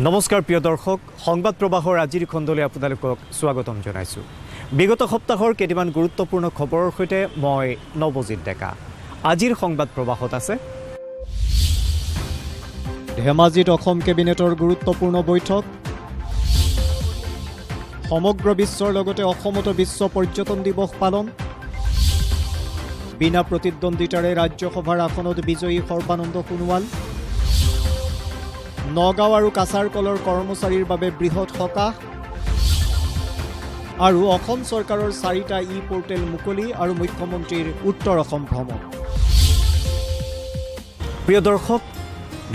নমস্কাৰ প্ৰিয় দৰ্শক সংবাদ প্ৰবাহৰ আজিৰ খণ্ডলৈ আপোনালোকক স্বাগতম জনাইছো। বিগত সপ্তাহৰ কেইটামান গুৰুত্বপূৰ্ণ খবৰৰ সৈতে মই নৱজিত ডেকা। আজিৰ সংবাদ প্ৰবাহত আছে ধেমাজিত অসম কেবিনেটৰ গুৰুত্বপূৰ্ণ বৈঠক, সমগ্ৰ বিশ্বৰ লগতে অসমতো বিশ্ব পৰ্যটন দিৱস পালন, বিনা প্ৰতিদ্বন্দ্বিতাৰে ৰাজ্যসভাৰ আসনত বিজয়ী সৰ্বানন্দ সোণোৱাল, নগাঁও আৰু কাছাৰকলৰ কৰ্মচাৰীৰ বাবে বৃহৎ সকাহ আৰু অসম চৰকাৰৰ 4টা ই-পৰ্টেল মুকলি আৰু মুখ্যমন্ত্ৰীৰ উত্তৰ অসম ভ্ৰমণ। প্ৰিয় দৰ্শক,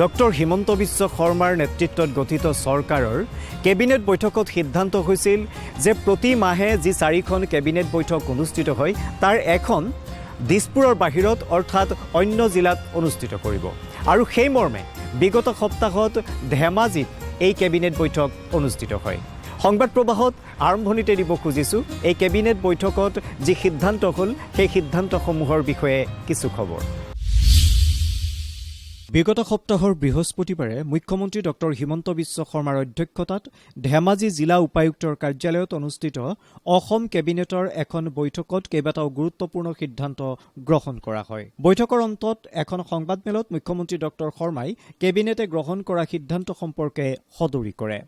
ডক্টৰ হিমন্ত বিশ্ব শৰ্মাৰ নেতৃত্বত গঠিত চৰকাৰৰ কেবিনেট বৈঠকত সিদ্ধান্ত হৈছিল যে প্ৰতি মাহে যি 4খন কেবিনেট বৈঠক অনুষ্ঠিত হয় তাৰ এখন দিছপুৰৰ বাহিৰত অৰ্থাৎ অন্য জিলাত অনুষ্ঠিত কৰিব। আৰু সেই মৰ্মে বিগত সপ্তাহত ধেমাজিত এই কেবিনেট বৈঠক অনুষ্ঠিত হয়। সংবাদ প্ৰবাহত আৰম্ভণিতে দিব খুজিছোঁ এই কেবিনেট বৈঠকত যি সিদ্ধান্ত হ'ল সেই সিদ্ধান্তসমূহৰ বিষয়ে কিছু খবৰ। বিগত সপ্তাহৰ বৃহস্পতিবাৰে মুখ্যমন্ত্ৰী ডক্টৰ হিমন্ত বিশ্ব শৰ্মাৰ অধ্যক্ষতাত ধেমাজি জিলা উপায়ুক্তৰ কাৰ্যালয়ত অনুষ্ঠিত অসম কেবিনেটৰ এখন বৈঠকত কেইবাটাও গুৰুত্বপূৰ্ণ সিদ্ধান্ত গ্ৰহণ কৰা হয়। বৈঠকৰ অন্তত এখন সংবাদমেলত মুখ্যমন্ত্ৰী ডক্টৰ শৰ্মাই কেবিনেটে গ্ৰহণ কৰা সিদ্ধান্ত সম্পৰ্কে সদৰি কৰে।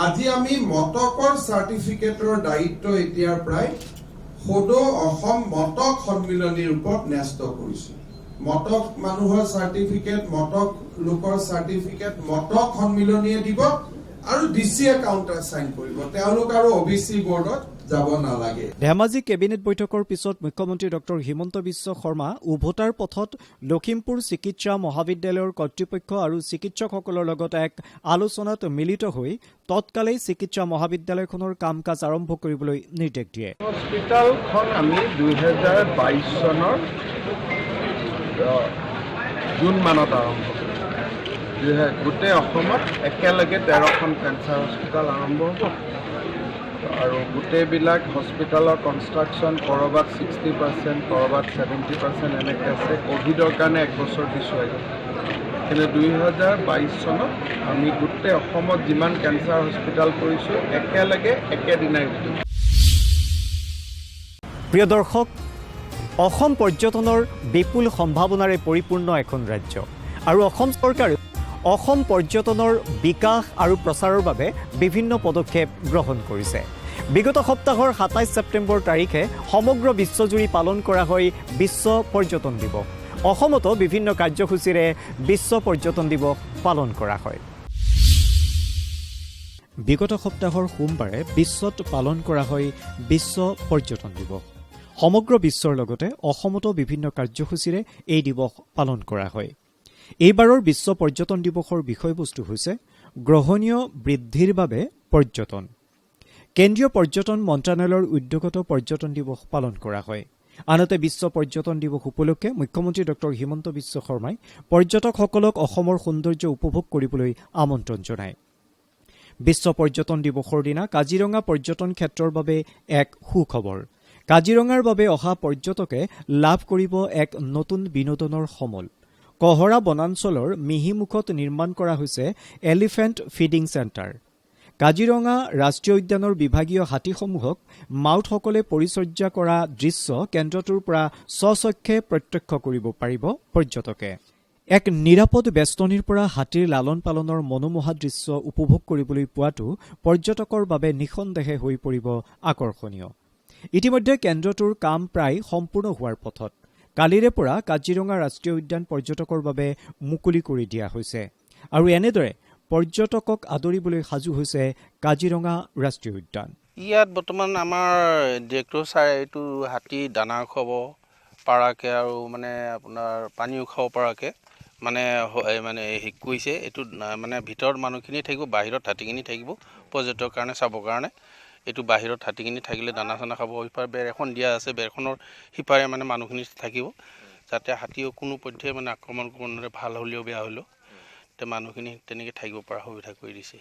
আজি আমি মটকৰ চাৰ্টিফিকেটৰ দায়িত্ব এতিয়াৰ প্ৰায় সদৌ অসম মটক সন্মিলনীৰ ওপৰত ন্যস্ত কৰিছোঁ। মটক মানুহৰ চাৰ্টিফিকেট, মটক লোকৰ চাৰ্টিফিকেট মটক সন্মিলনীয়ে দিব আৰু ডিচিয়ে কাউণ্টাৰ চাইন কৰিব। তেওঁলোক আৰু অবিচি বৰ্ডত যাব নালাগে। ধেমাজি কেবিনেট বৈঠকৰ পিছত মুখ্যমন্ত্ৰী ডক্টৰ হিমন্ত বিশ্ব শৰ্মা উভতাৰ পথত লখিমপুৰ চিকিৎসা মহাবিদ্যালয়ৰ কৰ্তৃপক্ষ আৰু চিকিৎসকসকলৰ লগত এক আলোচনাত মিলিত হৈ তৎকালেই চিকিৎসা মহাবিদ্যালয়খনৰ কাম কাজ আৰম্ভ কৰিবলৈ নিৰ্দেশ দিয়ে। হস্পিটেলখন আমি 2022 চনৰ জুন মানত আৰম্ভ কৰিছোঁ। গোটেই অসমত একেলগে 13খন কেঞ্চাৰ হস্পিটেল আৰম্ভ হ'ব আৰু গোটেইবিলাক হস্পিটেলৰ কনষ্ট্ৰাকশ্যন ক'ৰবাত 60%, ক'ৰবাত 70% এনেকৈ আছে। ক'ভিডৰ কাৰণে 1 বছৰ পিছুৱাই গ'ল। কিন্তু 2022 চনত আমি গোটেই অসমত যিমান কেঞ্চাৰ হস্পিটেল কৰিছোঁ একেলগে একেদিনাই উঠিম। প্ৰিয় দৰ্শক, অসম পৰ্যটনৰ বিপুল সম্ভাৱনাৰে পৰিপূৰ্ণ এখন ৰাজ্য আৰু অসম চৰকাৰে অসম পৰ্যটনৰ বিকাশ আৰু প্ৰচাৰৰ বাবে বিভিন্ন পদক্ষেপ গ্ৰহণ কৰিছে। বিগত সপ্তাহৰ 27 ছেপ্টেম্বৰ তাৰিখে সমগ্ৰ বিশ্বজুৰি পালন কৰা হয় বিশ্ব পৰ্যটন দিৱস। অসমতো বিভিন্ন কাৰ্যসূচীৰে বিশ্ব পৰ্যটন দিৱস পালন কৰা হয়। বিগত সপ্তাহৰ সোমবাৰে বিশ্বত পালন কৰা হয় বিশ্ব পৰ্যটন দিৱস। সমগ্ৰ বিশ্বৰ লগতে অসমতো বিভিন্ন কাৰ্যসূচীৰে এই দিৱস পালন কৰা হয়। এইবাৰৰ বিশ্ব পৰ্যটন দিৱসৰ বিষয়বস্তু হৈছে গ্ৰহণীয় বৃদ্ধিৰ বাবে পৰ্যটন। কেন্দ্ৰীয় পৰ্যটন মন্ত্ৰালয়ৰ উদ্যোগত পৰ্যটন দিৱস পালন কৰা হয়। আনহাতে বিশ্ব পৰ্যটন দিৱস উপলক্ষে মুখ্যমন্ত্ৰী ডক্টৰ হিমন্ত বিশ্ব শৰ্মাই পৰ্যটকসকলক অসমৰ সৌন্দৰ্য উপভোগ কৰিবলৈ আমন্ত্ৰণ জনায়। বিশ্ব পৰ্যটন দিৱসৰ দিনা কাজিৰঙা পৰ্যটন ক্ষেত্ৰৰ বাবে এক সুখবৰ। কাজিৰঙাৰ বাবে অহা পৰ্যটকে লাভ কৰিব এক নতুন বিনোদনৰ সমল। কহৰা বনাঞ্চলৰ মিহিমুখত নিৰ্মাণ কৰা হৈছে এলিফেণ্ট ফিডিং চেণ্টাৰ। কাজিৰঙা ৰাষ্ট্ৰীয় উদ্যানৰ বিভাগীয় হাতীসমূহক মাউতসকলে পৰিচৰ্যা কৰা দৃশ্য কেন্দ্ৰটোৰ পৰা স্বচক্ষে প্ৰত্যক্ষ কৰিব পাৰিব পৰ্যটকে। এক নিৰাপদ বেষ্টনীৰ পৰা হাতীৰ লালন পালনৰ মনোমোহা দৃশ্য উপভোগ কৰিবলৈ পোৱাটো পৰ্যটকৰ বাবে নিঃসন্দেহে হৈ পৰিব আকৰ্ষণীয়। ইতিমধ্যে কেন্দ্ৰটোৰ কাম প্ৰায় সম্পূৰ্ণ হোৱাৰ পথত। কালিৰে পৰা কাজিৰঙা ৰাষ্ট্ৰীয় উদ্যান পৰ্যটকৰ বাবে মুকলি কৰি দিয়া হৈছে আৰু এনেদৰে পৰ্যটকক আদৰিবলৈ সাজু হৈছে কাজিৰঙা ৰাষ্ট্ৰীয় উদ্যান। ইয়াত বৰ্তমান আমাৰ ডিৰেক্টৰ ছাৰে এইটো হাতী দানা খুৱাব পৰাকৈ আৰু মানে আপোনাৰ পানীও খাব পৰাকৈ মানে কৈছে। এইটো মানে ভিতৰত মানুহখিনি থাকিব, বাহিৰত হাতীখিনি থাকিব পৰ্যটকৰ কাৰণে চাবৰ কাৰণে। এইটো বাহিৰত হাতীখিনি থাকিলে দানা চানা খাব। সিপাৰে বেৰ এখন দিয়া আছে, বেৰখনৰ সিপাৰে মানে মানুহখিনি থাকিব যাতে হাতীও কোনো পধ্যে মানে আক্ৰমণ কৰিব নোৱাৰে। ভাল হ'লেও বেয়া হ'লেও তে মানুহখিনি তেনেকৈ থাকিব পৰা সুবিধা কৰি দিছে।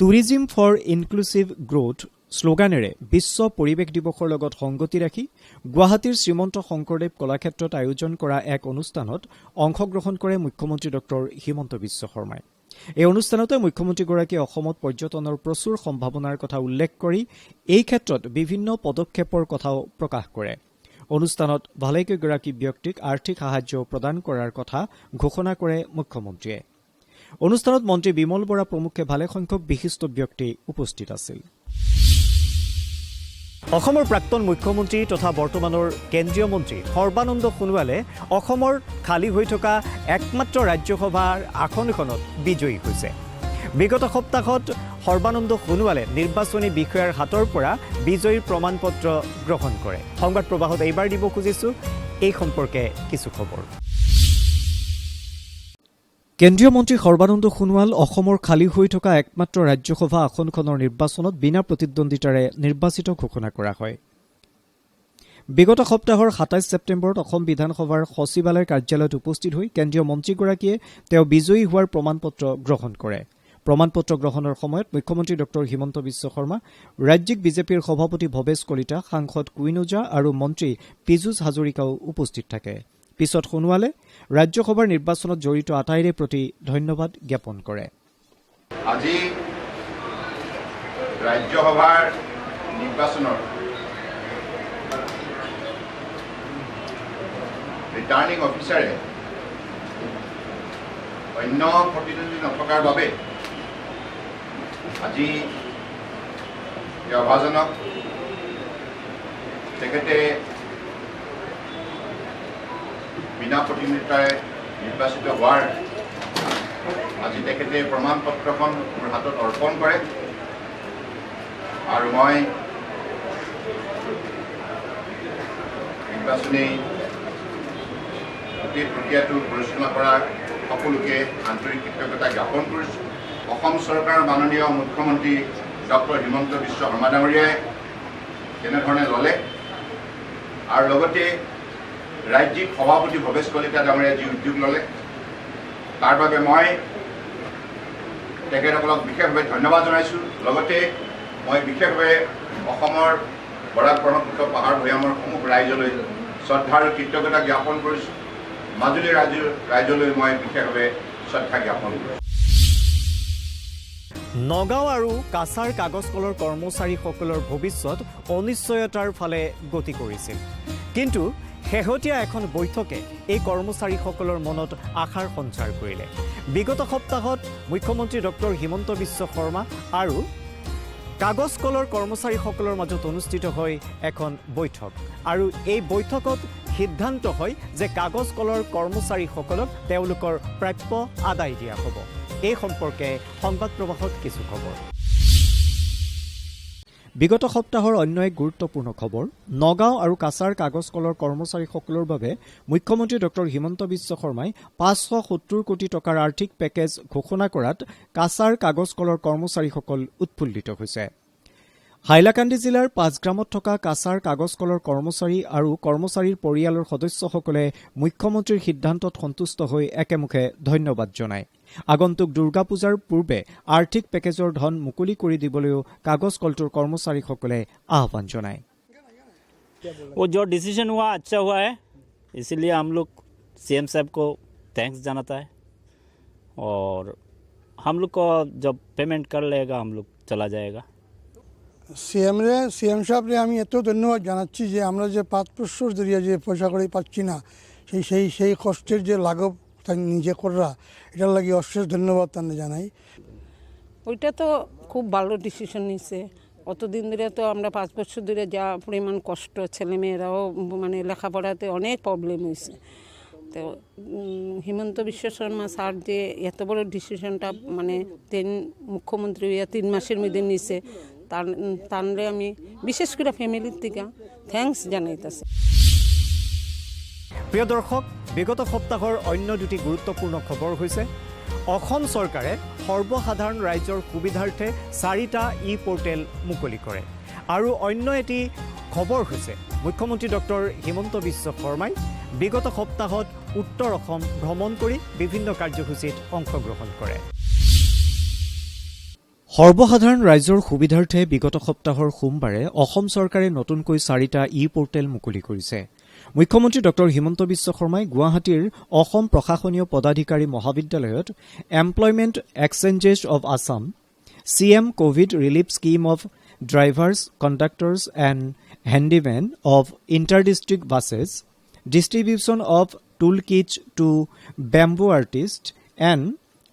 টুৰিজিম ফৰ ইনক্লুচিভ গ্ৰোথ শ্লোগানেৰে বিশ্ব পৰিৱেশ দিৱসৰ লগত সংগতি ৰাখি গুৱাহাটীৰ শ্ৰীমন্ত শংকৰদেৱ কলাক্ষেত্ৰত আয়োজন কৰা এক অনুষ্ঠানত অংশগ্ৰহণ কৰে মুখ্যমন্ত্ৰী ডক্টৰ হিমন্ত বিশ্ব শৰ্মাই। এই অনুষ্ঠানতে মুখ্যমন্ত্ৰীগৰাকীয়ে অসমত পৰ্যটনৰ প্ৰচুৰ সম্ভাৱনাৰ কথা উল্লেখ কৰি এই ক্ষেত্ৰত বিভিন্ন পদক্ষেপৰ কথাও প্ৰকাশ কৰে। অনুষ্ঠানত ভালেকেইগৰাকী ব্যক্তিক আৰ্থিক সাহায্য প্ৰদান কৰাৰ কথা ঘোষণা কৰে মুখ্যমন্ত্ৰীয়ে। অনুষ্ঠানত মন্ত্ৰী বিমল বৰা প্ৰমুখ্যে ভালেসংখ্যক বিশিষ্ট ব্যক্তি উপস্থিত আছিল। অসমৰ প্ৰাক্তন মুখ্যমন্ত্ৰী তথা বৰ্তমানৰ কেন্দ্ৰীয় মন্ত্ৰী সৰ্বানন্দ সোণোৱালে অসমৰ খালী হৈ থকা একমাত্ৰ ৰাজ্যসভাৰ আসনখনত বিজয়ী হৈছে। বিগত সপ্তাহত সৰ্বানন্দ সোণোৱালে নিৰ্বাচনী বিষয়াৰ হাতৰ পৰা বিজয়ীৰ প্ৰমাণপত্ৰ গ্ৰহণ কৰে। সংবাদ প্ৰবাহত এইবাৰ দিব খুজিছো এই সম্পৰ্কে কিছু খবৰ। কেন্দ্ৰীয় মন্ত্ৰী সৰ্বানন্দ সোণোৱাল অসমৰ খালী হৈ থকা একমাত্ৰ ৰাজ্যসভা আসনখনৰ নিৰ্বাচনত বিনা প্ৰতিদ্বন্দ্বিতাৰে নিৰ্বাচিত ঘোষণা কৰা হয়। বিগত সপ্তাহৰ ২৭ ছেপ্টেম্বৰত অসম বিধানসভাৰ সচিবালয় কাৰ্যালয়ত উপস্থিত হৈ কেন্দ্ৰীয় মন্ত্ৰীগৰাকীয়ে তেওঁ বিজয়ী হোৱাৰ প্ৰমাণপত্ৰ গ্ৰহণ কৰে। প্ৰমাণপত্ৰ গ্ৰহণৰ সময়ত মুখ্যমন্ত্ৰী ডক্টৰ হিমন্ত বিশ্ব শৰ্মা, ৰাজ্যিক বিজেপিৰ সভাপতি ভৱেশ কলিতা, সাংসদ কুইন ওজা আৰু মন্ত্ৰী পীযুষ হাজৰিকাও উপস্থিত থাকে। পিছত সোণোৱালে ৰাজ্যসভাৰ নিৰ্বাচনত জড়িত আটাইৰে প্ৰতি ধন্যবাদ জ্ঞাপন কৰে। আজি ৰাজ্যসভাৰ নিৰ্বাচনৰ ৰিটাৰ্ণিং অফিচাৰে অন্য প্ৰতিদ্বন্দ্বী নথকাৰ বাবে আজি অভাজনক তেখেতে বিনা প্ৰতিদ্বন্দ্বিতাৰে নিৰ্বাচিত হোৱাৰ আজি তেখেতে প্ৰমাণপত্ৰখন মোৰ হাতত অৰ্পণ কৰে আৰু মই নিৰ্বাচনী গোটেই প্ৰক্ৰিয়াটো পৰিচালনা কৰা সকলোকে আন্তৰিক কৃতজ্ঞতা জ্ঞাপন কৰিছোঁ। অসম চৰকাৰৰ মাননীয় মুখ্যমন্ত্ৰী ডক্টৰ হিমন্ত বিশ্ব শৰ্মা ডাঙৰীয়াই যেনেধৰণে ল'লে আৰু লগতে ৰাজ্যিক সভাপতি ভৱেশ কলিতা ডাঙৰীয়াই যি উদ্যোগ ল'লে তাৰ বাবে মই তেখেতসকলক বিশেষভাৱে ধন্যবাদ জনাইছোঁ। লগতে মই বিশেষভাৱে অসমৰ বৰাক ব্ৰহ্মপুত্ৰ পাহাৰ ভৈয়ামৰ সমূহ ৰাইজলৈ শ্ৰদ্ধা আৰু কৃতজ্ঞতা জ্ঞাপন কৰিছোঁ। মাজুলী ৰাইজলৈ মই বিশেষভাৱে শ্ৰদ্ধা জ্ঞাপন কৰিছোঁ। নগাঁও আৰু কাছাৰ কাগজ কলৰ কৰ্মচাৰীসকলৰ ভৱিষ্যত অনিশ্চয়তাৰ ফালে গতি কৰিছিল। কিন্তু শেহতীয়া এখন বৈঠকে এই কৰ্মচাৰীসকলৰ মনত আশাৰ সঞ্চাৰ কৰিলে। বিগত সপ্তাহত মুখ্যমন্ত্ৰী ডক্টৰ হিমন্ত বিশ্ব শৰ্মা আৰু কাগজ কলৰ কৰ্মচাৰীসকলৰ মাজত অনুষ্ঠিত হয় এখন বৈঠক আৰু এই বৈঠকত সিদ্ধান্ত হয় যে কাগজ কলৰ কৰ্মচাৰীসকলক তেওঁলোকৰ প্ৰাপ্য আদায় দিয়া হ'ব। এই সম্পৰ্কে সংবাদ প্ৰবাহত কিছু খবৰ। বিগত সপ্তাহৰ অন্য এক গুৰুত্বপূৰ্ণ খবৰ, নগাঁও আৰু কাছাৰ কাগজ কলৰ কৰ্মচাৰীসকলৰ বাবে মুখ্যমন্ত্ৰী ডক্টৰ হিমন্ত বিশ্ব শৰ্মাই ৫৭০ কোটি টকাৰ আৰ্থিক পেকেজ ঘোষণা কৰাত কাছাৰ কাগজ কলৰ কৰ্মচাৰীসকল উৎফুল্লিত হৈছে। হাইলাকান্দি জিলাৰ পাঁচগ্ৰামত থকা কাছাৰ কাগজ কলৰ কৰ্মচাৰী আৰু কৰ্মচাৰীৰ পৰিয়ালৰ সদস্যসকলে মুখ্যমন্ত্ৰীৰ সিদ্ধান্তত সন্তুষ্ট হৈ একেমুখে ধন্যবাদ জনায়। আগন্তুক দুৰ্গা পূজাৰ পূৰ্বে আৰ্থিক পেকেজৰ ধন মুকলি কৰি দিবলৈও কাগজ কলটোৰ কৰ্মচাৰীসকলে আহ্বান জনায়। वो जो डिसीजन हुआ अच्छा हुआ है, इसीलिए हम लोग सीएम साहब को थैंक्स जनाता है और हम लोग को जब पेमेंट कर लेगा हम लोग चला जाएगा। সিএম সাহেবরে আমি এত ধন্যবাদ জানাচ্ছি যে আমরা যে 5 বছর ধরে যে পয়সা করে পাচ্ছি না সেই কষ্টের যে লাঘব নিজে করা এটার লাগি অশেষ ধন্যবাদ তাকে জানাই। ওইটা তো খুব ভালো ডিসিশন নিছে। অতদিন ধরে তো আমরা 5 বছর ধরে যা পরিমাণ কষ্ট, ছেলেমেয়েরাও মানে লেখাপড়াতে অনেক প্রবলেম হয়েছে। তো হিমন্ত বিশ্ব শর্মা স্যার যে এত বড় ডিসিশনটা মানে মুখ্যমন্ত্রী 3 মাসের মধ্যে নিছে, তানরে আমি বিশেষ করে ফ্যামিলির থেকে থ্যাঙ্কস জানাইতেছি। প্ৰিয় দৰ্শক, বিগত সপ্তাহৰ অন্য দুটি গুৰুত্বপূৰ্ণ খবৰ হৈছে অসম চৰকাৰে সৰ্বসাধাৰণ ৰাইজৰ সুবিধাৰ্থে 4টা ই-পৰ্টেল মুকলি কৰে আৰু অন্য এটি খবৰ হৈছে মুখ্যমন্ত্ৰী ডক্টৰ হিমন্ত বিশ্ব শৰ্মাই বিগত সপ্তাহত উত্তৰ অসম ভ্ৰমণ কৰি বিভিন্ন কাৰ্যসূচীত অংশগ্ৰহণ কৰে। সৰ্বসাধাৰণ ৰাইজৰ সুবিধাৰ্থে বিগত সপ্তাহৰ সোমবাৰে অসম চৰকাৰে নতুনকৈ 4টা ই-পোৰ্টেল মুকলি কৰিছে। মুখ্যমন্ত্ৰী ড হিমন্ত বিশ্ব শৰ্মাই গুৱাহাটীৰ অসম প্ৰশাসনীয় পদাধিকাৰী মহাবিদ্যালয়ত employment exchanges of Assam, CM COVID Relief Scheme of Drivers, Conductors and Handymen of Inter-District Buses, Distribution of Toolkits to Bamboo Artists and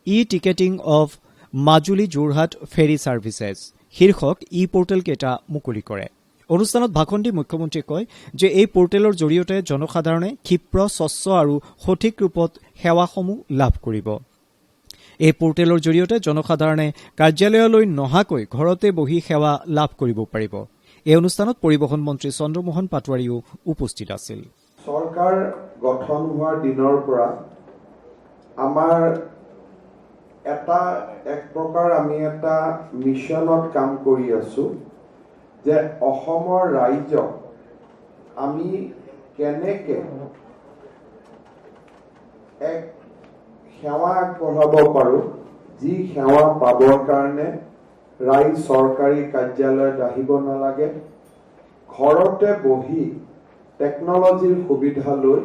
E-Ticketing of Majuli Jorhat Ferry Services শীৰ্ষক ই-পোৰ্টেল কেইটা মুকলি কৰে। অনুষ্ঠানত ভাষণ দি মুখ্যমন্ত্ৰীয়ে কয় যে এই পোৰ্টেলৰ জৰিয়তে জনসাধাৰণে ক্ষীপ্ৰ, স্বচ্ছ আৰু সঠিক ৰূপত সেৱাসমূহ লাভ কৰিব। এই পোৰ্টেলৰ জৰিয়তে জনসাধাৰণে কাৰ্যালয়লৈ নহাকৈ ঘৰতে বহি সেৱা লাভ কৰিব পাৰিব। এই অনুষ্ঠানত পৰিবহণ মন্ত্ৰী চন্দ্ৰমোহন পাটোৱাৰীও উপস্থিত আছিল। চৰকাৰ গঠন হোৱাৰ দিনৰ পৰা আমাৰ এক প্ৰকাৰ আমি এটা মিছনত কাম কৰি আছো যে অসমৰ ৰাইজক আমি কেনেকে এক সেৱা আগবঢ়াব পাৰো, যি সেৱা পাবৰ কাৰণে ৰাইজ চৰকাৰী কাৰ্যালয়ত আহিব নালাগে, ঘৰতে বহি টেকনলজিৰ সুবিধা লৈ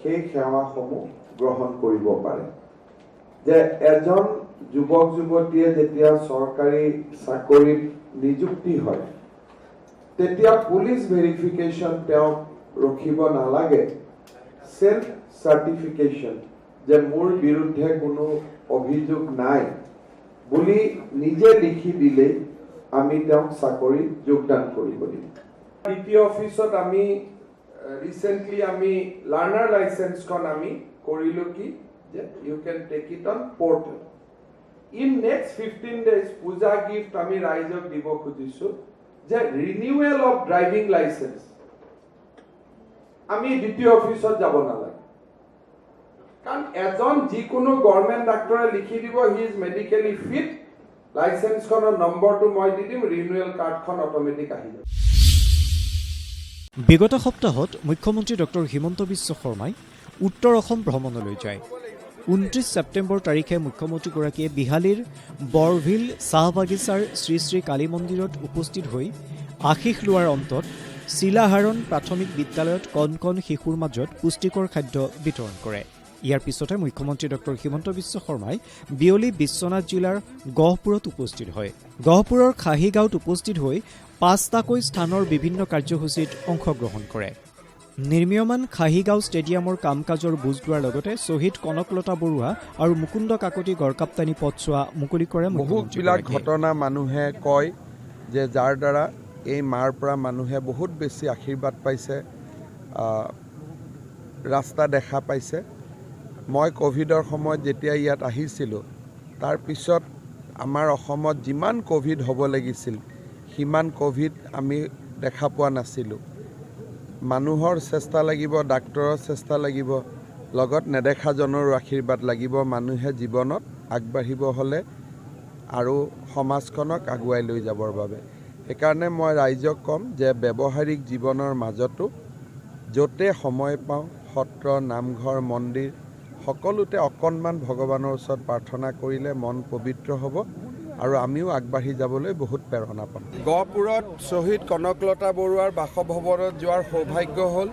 সেই সেৱাসমূহ গ্ৰহণ কৰিব পাৰে। যে এজন যুৱক যুৱতীয়ে যেতিয়া চৰকাৰী চাকৰিত নিযুক্তি হয় তেতিয়া পুলিচ ভেৰিফিকেশ্যন তেওঁ ৰখিব নালাগে, সেল্ফ চাৰ্টিফিকেশ্যন যে মোৰ বিৰুদ্ধে কোনো অভিযোগ নাই বুলি নিজে লিখি দিলে আমি তেওঁক চাকৰিত যোগদান কৰিব দিম। দ্বিতীয় অফিচত আমি ৰিচেণ্টলি আমি লাৰ্ণাৰ লাইচেন্সখন আমি কৰিলো কি যে you can take it on portal. In next 15 days Puja gift আমি ৰাইজক দিব খুজিছো যে ৰিনিউৱেল অফ ড্ৰাইভিং লাইচেন্স আমি দ্বিতীয় অফিচত যাব নালাগে, কাৰণ এজন যিকোনো গভৰ্ণমেণ্ট ডাক্তৰে লিখি দিব হি ইজ মেডিকেলি ফিট, লাইচেন্সখনৰ নম্বৰটো মই দি দিম, ৰিনিউৱেল কাৰ্ডখন অট'মেটিক আহি যাব। বিগত সপ্তাহত মুখ্যমন্ত্ৰী ড হিমন্ত বিশ্ব শৰ্মাই উত্তৰ অসম ভ্ৰমণলৈ যায়। 29 ছেপ্টেম্বৰ তাৰিখে মুখ্যমন্ত্ৰীগৰাকীয়ে বিহালীৰ বৰভিল চাহ বাগিচাৰ শ্ৰী শ্ৰী কালী মন্দিৰত উপস্থিত হৈ আশীষ লোৱাৰ অন্তত চিলাহাৰণ প্ৰাথমিক বিদ্যালয়ত কণ কণ শিশুৰ মাজত পুষ্টিকৰ খাদ্য বিতৰণ কৰে। ইয়াৰ পিছতে মুখ্যমন্ত্ৰী ড হিমন্ত বিশ্ব শৰ্মাই বিয়লি বিশ্বনাথ জিলাৰ গহপুৰত উপস্থিত হয়। গহপুৰৰ খাহীগাঁৱত উপস্থিত হৈ 5টাকৈ স্থানৰ বিভিন্ন কাৰ্যসূচীত অংশগ্ৰহণ কৰে। নিৰ্মীয়মান খাহীগাঁও ষ্টেডিয়ামৰ কাম কাজৰ বুজ লোৱাৰ লগতে শ্বহীদ কনকলতা বৰুৱা আৰু মুকুন্দ কাকতি গড়কাপ্তানী পথছোৱা মুকলি কৰে। বহুতবিলাক ঘটনা মানুহে কয় যে যাৰ দ্বাৰা এই মাৰ পৰা মানুহে বহুত বেছি আশীৰ্বাদ পাইছে, ৰাস্তা দেখা পাইছে। মই ক'ভিডৰ সময়ত যেতিয়া ইয়াত আহিছিলোঁ তাৰ পিছত আমাৰ অসমত যিমান ক'ভিড হ'ব লাগিছিল সিমান ক'ভিড আমি দেখা পোৱা নাছিলোঁ। মানুহৰ চেষ্টা লাগিব, ডাক্তৰৰ চেষ্টা লাগিব, লগত নেদেখাজনৰো আশীৰ্বাদ লাগিব মানুহে জীৱনত আগবাঢ়িব হ'লে আৰু সমাজখনক আগুৱাই লৈ যাবৰ বাবে। সেইকাৰণে মই ৰাইজক ক'ম যে ব্যৱহাৰিক জীৱনৰ মাজতো য'তে সময় পাওঁ সত্ৰ, নামঘৰ, মন্দিৰ সকলোতে অকণমান ভগৱানৰ ওচৰত প্ৰাৰ্থনা কৰিলে মন পবিত্ৰ হ'ব আৰু আমিও আগবাঢ়ি যাবলৈ বহুত প্ৰেৰণা পাম। গহপুৰত শ্বহীদ কনকলতা বৰুৱাৰ বাসভৱনত যোৱাৰ সৌভাগ্য হ'ল।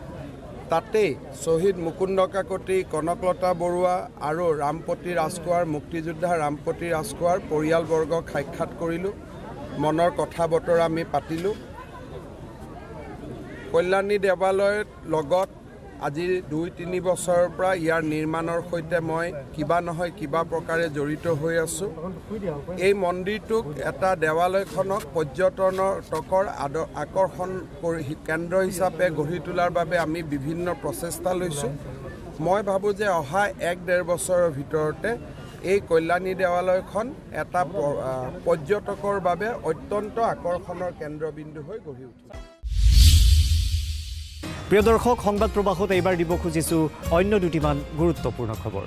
তাতেই শ্বহীদ মুকুন্দ কাকতি, কনকলতা বৰুৱা আৰু ৰামপতি ৰাজখোৱাৰ মুক্তিযোদ্ধা ৰামপতি ৰাজখোৱাৰ পৰিয়ালবৰ্গক সাক্ষাৎ কৰিলোঁ, মনৰ কথা বতৰা আমি পাতিলোঁ। কল্যাণী দেৱালয়ৰ লগত আজি 2-3 বছৰৰ পৰা ইয়াৰ নিৰ্মাণৰ সৈতে মই কিবা নহয় কিবা প্ৰকাৰে জড়িত হৈ আছোঁ। এই মন্দিৰটোক এটা দেৱালয়খনক পৰ্যটকৰ আকৰ্ষণ কেন্দ্ৰ হিচাপে গঢ়ি তোলাৰ বাবে আমি বিভিন্ন প্ৰচেষ্টা লৈছোঁ। মই ভাবোঁ যে অহা 1-1.5 বছৰৰ ভিতৰতে এই কল্যাণী দেৱালয়খন এটা পৰ্যটকৰ বাবে অত্যন্ত আকৰ্ষণৰ কেন্দ্ৰবিন্দু হৈ গঢ়ি উঠিব। প্ৰিয় দৰ্শক, সংবাদ প্ৰবাহত এইবাৰ দিব খুজিছোঁ অন্য দুটিমান গুৰুত্বপূৰ্ণ খবৰ।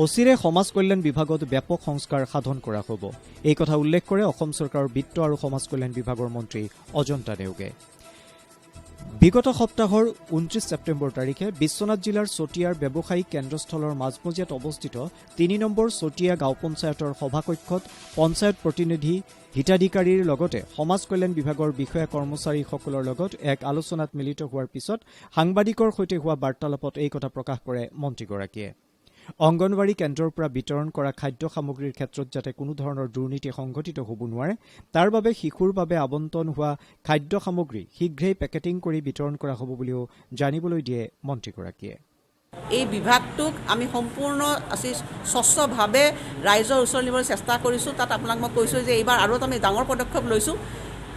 অচিৰে সমাজ কল্যাণ বিভাগত ব্যাপক সংস্কাৰ সাধন কৰা হ'ব, এই কথা উল্লেখ কৰে অসম চৰকাৰৰ বিত্ত আৰু সমাজ কল্যাণ বিভাগৰ মন্ত্ৰী অজন্তা নেওগে। বিগত সপ্তাহৰ 29 ছেপ্টেম্বৰ তাৰিখে বিশ্বনাথ জিলাৰ চতিয়াৰ ব্যৱসায়িক কেন্দ্ৰস্থলৰ মাজমজিয়াত অৱস্থিত ৩ নম্বৰ চতিয়া গাঁও পঞ্চায়তৰ সভাকক্ষত পঞ্চায়ত প্ৰতিনিধি হিতাধিকাৰীৰ লগতে সমাজ কল্যাণ বিভাগৰ বিষয়া কৰ্মচাৰীসকলৰ লগত এক আলোচনাত মিলিত হোৱাৰ পিছত সাংবাদিকৰ সৈতে হোৱা বাৰ্তালাপত এই কথা প্ৰকাশ কৰে মন্ত্ৰীগৰাকীয়ে। অংগনৱাড়ী কেন্দ্ৰৰ পৰা বিতৰণ কৰা খাদ্য সামগ্ৰীৰ ক্ষেত্ৰত যাতে কোনো ধৰণৰ দুৰ্নীতি সংঘটিত হ'ব নোৱাৰে তাৰ বাবে শিশুৰ বাবে আবণ্টন হোৱা খাদ্য সামগ্ৰী শীঘ্ৰেই পেকেটিং কৰি বিতৰণ কৰা হ'ব বুলিও জানিবলৈ দিয়ে মন্ত্ৰীগৰাকীয়ে। এই বিভাগটোক আমি সম্পূৰ্ণ আজি স্বচ্ছভাৱে ৰাইজৰ ওচৰত নিবলৈ চেষ্টা কৰিছোঁ। তাত আপোনাক মই কৈছোঁ যে এইবাৰ আৰু আমি ডাঙৰ পদক্ষেপ লৈছোঁ।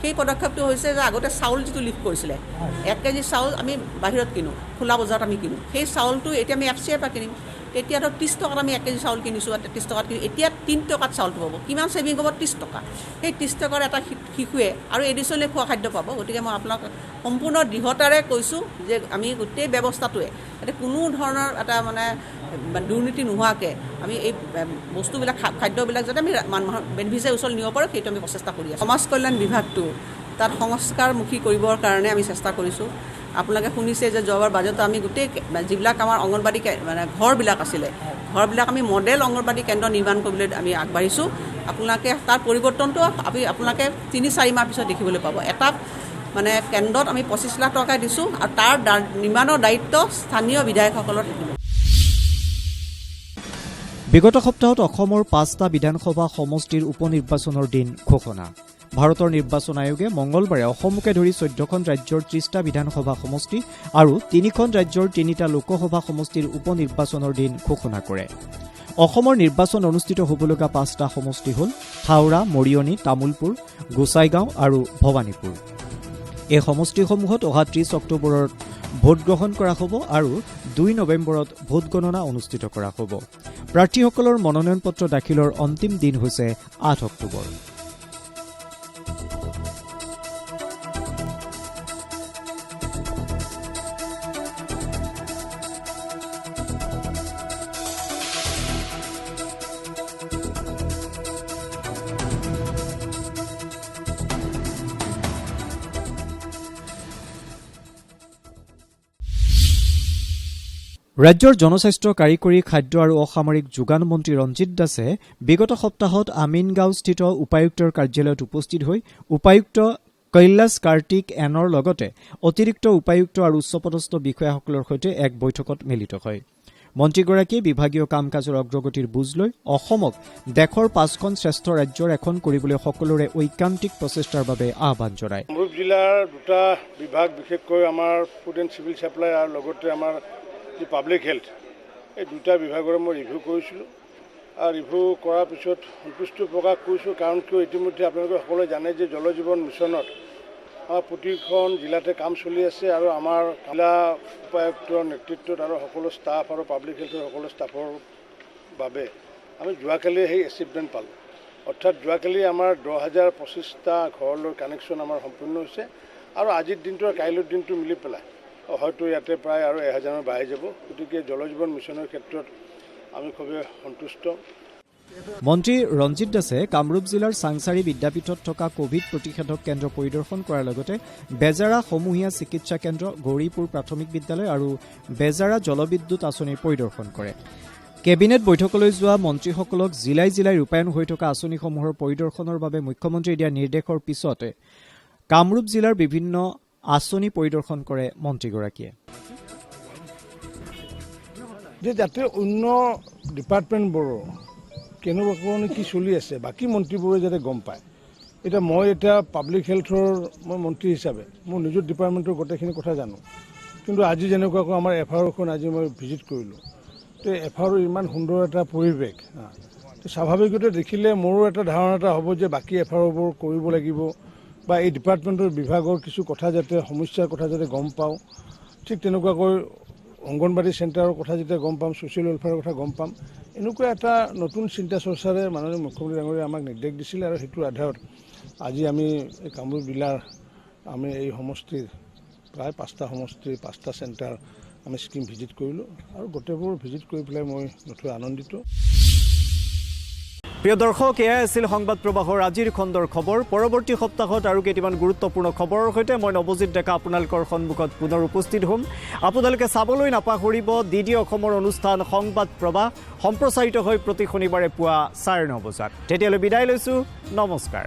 সেই পদক্ষেপটো হৈছে যে আগতে চাউল যিটো লিফ্ট কৰিছিলে 1 কেজি চাউল আমি বাহিৰত কিনো, খোলা বজাৰত আমি কিনো, সেই চাউলটো এতিয়া আমি FCI পৰা কিনিম। তেতিয়াতো 30 টকাত আমি 1 কেজি চাউল কিনিছোঁ, 33 টকাত কিনি, এতিয়া 3 টকাত চাউলটো পাব। কিমান ছেভিং হ'ব? 30 টকা। সেই 30 টকাৰ এটা শিশুৱে আৰু এডিশ্যনেলি খোৱা খাদ্য পাব। গতিকে মই আপোনাক সম্পূৰ্ণ দৃঢ়তাৰে কৈছোঁ যে আমি গোটেই ব্যৱস্থাটোৱে যাতে কোনো ধৰণৰ এটা মানে দুৰ্নীতি নোহোৱাকৈ আমি এই বস্তুবিলাক খাদ্যবিলাক যাতে আমি মানুহৰ বেনিফিচিয়াৰী ওচৰত নিব পাৰোঁ সেইটো আমি প্ৰচেষ্টা কৰি আছোঁ। সমাজ কল্যাণ বিভাগটো তাত সংস্কাৰমুখী কৰিবৰ কাৰণে আমি চেষ্টা কৰিছোঁ। আপোনালোকে শুনিছে যে যোৱাবাৰ বাজেটত আমি গোটেই যিবিলাক আমাৰ অংগনবাড়ী মানে ঘৰবিলাক আছিলে, ঘৰবিলাক আমি মডেল অংগনবাড়ী কেন্দ্ৰ নিৰ্মাণ কৰিবলৈ আমি আগবাঢ়িছোঁ। আপোনালোকে তাৰ পৰিৱৰ্তনটো আপোনালোকে 3-4 মাহ পিছত দেখিবলৈ পাব। এটা মানে কেন্দ্ৰত আমি 25 লাখ টকা দিছোঁ আৰু তাৰ নিৰ্মাণৰ দায়িত্ব স্থানীয় বিধায়কসকলৰ থাকিব। বিগত সপ্তাহত অসমৰ 5টা বিধানসভা সমষ্টিৰ উপ নিৰ্বাচনৰ দিন ঘোষণা। ভাৰতৰ নিৰ্বাচন আয়োগে মঙলবাৰে অসমকে ধৰি 14খন ৰাজ্যৰ 30টা বিধানসভা সমষ্টি আৰু 3খন ৰাজ্যৰ 3টা লোকসভা সমষ্টিৰ উপ নিৰ্বাচনৰ দিন ঘোষণা কৰে। অসমৰ নিৰ্বাচন অনুষ্ঠিত হ'বলগা 5টা সমষ্টি হ'ল হাওৰা, মৰিয়নি, তামুলপুৰ, গোসাইগাঁও আৰু ভৱানীপুৰ। এই সমষ্টিসমূহত অহা 30 অক্টোবৰত ভোটগ্ৰহণ কৰা হ'ব আৰু 2 নৱেম্বৰত ভোট গণনা অনুষ্ঠিত কৰা হ'ব। প্ৰাৰ্থীসকলৰ মনোনয়ন পত্ৰ দাখিলৰ অন্তিম দিন হৈছে 8 অক্টোবৰ। ৰাজ্যৰ জনস্বাস্থ্য কাৰিকৰী খাদ্য আৰু অসামৰিক যোগান মন্ত্ৰী ৰঞ্জিত দাসে বিগত সপ্তাহত আমিনগাঁওস্থিত উপায়ুক্তৰ কাৰ্যালয়ত উপস্থিত হৈ উপায়ুক্ত কৈলাশ কাৰ্তিক এনৰ লগতে অতিৰিক্ত উপায়ুক্ত আৰু উচ্চপদস্থ বিষয়াসকলৰ সৈতে এক বৈঠকত মিলিত হয়। মন্ত্ৰীগৰাকীয়ে বিভাগীয় কাম কাজৰ অগ্ৰগতিৰ বুজ লৈ অসমক দেশৰ 5খন শ্ৰেষ্ঠ ৰাজ্যৰ এখন কৰিবলৈ সকলোৰে ঐকান্তিক প্ৰচেষ্টাৰ বাবে আহ্বান জনায়। কামৰূপ জিলাৰ 2টা বিভাগ, বিশেষকৈ আমাৰ ফুড এণ্ড চিভিল ছাপ্লাই আৰু লগতে আমাৰ যি পাব্লিক হেল্থ, এই 2টা বিভাগৰে মই ৰিভিউ কৰিছিলোঁ আৰু ৰিভিউ কৰাৰ পিছত সন্তুষ্টি প্ৰকাশ কৰিছোঁ। কাৰণ কিয় ইতিমধ্যে আপোনালোকে সকলোৱে জানে যে জল জীৱন মিছনত আমাৰ প্ৰতিখন জিলাতে কাম চলি আছে আৰু আমাৰ জিলা উপায়ুক্তৰ নেতৃত্বত আৰু সকলো ষ্টাফ আৰু পাব্লিক হেল্থৰ সকলো ষ্টাফৰ বাবে আমি যোৱাকালি সেই এচিভমেণ্ট পালোঁ। অৰ্থাৎ যোৱাকালি আমাৰ 10,025টা ঘৰলৈ কানেকশ্যন আমাৰ সম্পূৰ্ণ হৈছে আৰু আজিৰ দিনটো আৰু কাইলৈৰ দিনটো মিলি পেলাই হয়তো ইয়াতে প্ৰায় আৰু 1000 বাঢ়ি যাব। গতিকে জল জীৱন মিছনৰ ক্ষেত্ৰত আমি খুবেই সন্তুষ্ট। মন্ত্ৰী ৰঞ্জিত দাসে কামৰূপ জিলাৰ চাংচাৰী বিদ্যাপীঠত থকা কোভিড প্ৰতিষেধক কেন্দ্ৰ পৰিদৰ্শন কৰাৰ লগতে বেজাৰা সমূহীয়া চিকিৎসা কেন্দ্ৰ, গৌৰীপুৰ প্ৰাথমিক বিদ্যালয় আৰু বেজাৰা জলবিদ্যুৎ আঁচনিৰ পৰিদৰ্শন কৰে। কেবিনেট বৈঠকলৈ যোৱা মন্ত্ৰীসকলক জিলাই জিলাই ৰূপায়ণ হৈ থকা আঁচনিসমূহৰ পৰিদৰ্শনৰ বাবে মুখ্যমন্ত্ৰীয়ে দিয়া নিৰ্দেশৰ পিছতে কামৰূপ জিলাৰ বিভিন্ন আঁচনি পৰিদৰ্শন কৰে মন্ত্ৰীগৰাকীয়ে। যে যাতে অন্য ডিপাৰ্টমেণ্টবোৰৰ কেনেকুৱা কি চলি আছে বাকী মন্ত্ৰীবোৰে যাতে গম পায়। মই এতিয়া পাব্লিক হেল্থৰ মই মন্ত্ৰী হিচাপে মোৰ নিজৰ ডিপাৰ্টমেণ্টৰ গোটেইখিনি কথা জানো, কিন্তু আজি যেনেকুৱাকৈ আমাৰ FROখন আজি মই ভিজিট কৰিলোঁ, তো FROৰ ইমান সুন্দৰ এটা পৰিৱেশ, স্বাভাৱিকতে দেখিলে মোৰো এটা ধাৰণা এটা হ'ব যে বাকী FROবোৰ কৰিব লাগিব বা এই ডিপাৰ্টমেণ্টৰ বিভাগৰ কিছু কথা যাতে সমস্যাৰ কথা যাতে গম পাওঁ। ঠিক তেনেকুৱাকৈ অংগনবাড়ী চেণ্টাৰৰ কথা যেতিয়া গম পাম, ছ'চিয়েল ৱেলফেয়াৰৰ কথা গম পাম, এনেকুৱা এটা নতুন চিন্তা চৰ্চাৰে মাননীয় মুখ্যমন্ত্ৰী ডাঙৰীয়াই আমাক নিৰ্দেশ দিছিলে আৰু সেইটোৰ আধাৰত আজি আমি এই কামৰূপ জিলাৰ আমি এই সমষ্টিৰ প্ৰায় 5টা সমষ্টিৰ 5টা চেণ্টাৰ আমি স্কিম ভিজিট কৰিলোঁ আৰু গোটেইবোৰ ভিজিট কৰি পেলাই মই নথৈ আনন্দিত। প্ৰিয় দৰ্শক, এয়াই আছিল সংবাদ প্ৰবাহৰ আজিৰ খণ্ডৰ খবৰ। পৰৱৰ্তী সপ্তাহত আৰু কেইটামান গুৰুত্বপূৰ্ণ খবৰৰ সৈতে মই নৱজিৎ ডেকা আপোনালোকৰ সন্মুখত পুনৰ উপস্থিত হ'ম। আপোনালোকে চাবলৈ নাপাহৰিব DD অসমৰ অনুষ্ঠান সংবাদ প্ৰবাহ সম্প্ৰচাৰিত হয় প্ৰতি শনিবাৰে পুৱা 9:30 বজাত। তেতিয়ালৈ বিদায় লৈছোঁ, নমস্কাৰ।